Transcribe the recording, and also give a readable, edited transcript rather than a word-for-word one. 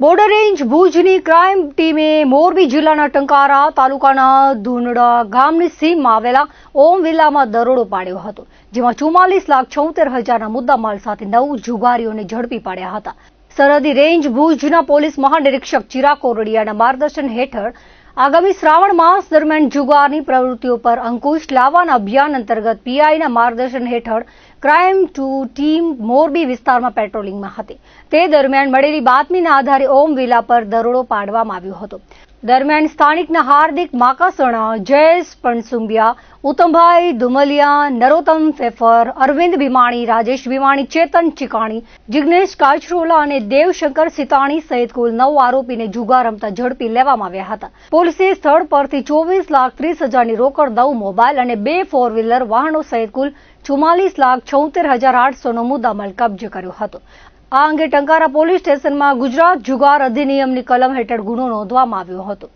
Border range ભુજની crime ટીમે મોરબી જિલ્લાના ટંકારા તાલુકાના ધુંડડા ગામની સીમમાં આવેલા ઓમ વિલામાં દરોડો પાડ્યો હતો, જેમાં 44,76,000ના મુદ્દામાલ સાથે 9 જુગારીઓને ઝડપી પાડ્યા હતા. સરહદી રેન્જ ભુજના પોલીસ મહાનિરીક્ષક ચિરાગ કોરડિયાના માર્ગદર્શન હેઠળ આગામી શ્રાવણ માસ દરમિયાન જુગારની પ્રવૃત્તિઓ પર અંકુશ લાવવાના અભિયાન અંતર્ગત પીઆઈના માર્ગદર્શન હેઠળ ક્રાઇમ ટીમ મોરબી વિસ્તારમાં પેટ્રોલિંગમાં હતી. તે દરમિયાન મળેલી બાતમીના આધારે ઓમ વિલા પર દરોડો પાડવામાં આવ્યો હતો. દરમિયાન સ્થાનિકના હાર્દિક માકાસણા, જયેશ પણસુંબિયા, ઉત્તમભાઈ ધુમલિયા, નરોત્તમ ફેફર, અરવિંદ ભીમાણી, રાજેશ ભીમાણી, ચેતન ચીકાણી, જિગ્નેશ કાચરોલા અને દેવશંકર સિતાણી સહિત કુલ 9 આરોપીને જુગાર રમતા ઝડપી લેવામાં આવ્યા હતા. પોલીસે સ્થળ પરથી 24,30,000ની રોકડ, 9 મોબાઈલ અને 2 ફોર વ્હીલર વાહનો સહિત કુલ 44,76,800નો મુદ્દામાલ કબજે કર્યો હતો. આ અંગે ટંકારા પોલીસ સ્ટેશનમાં ગુજરાત જુગાર અધિનિયમની કલમ હેઠળ ગુનો નોંધવામાં આવ્યો હતો.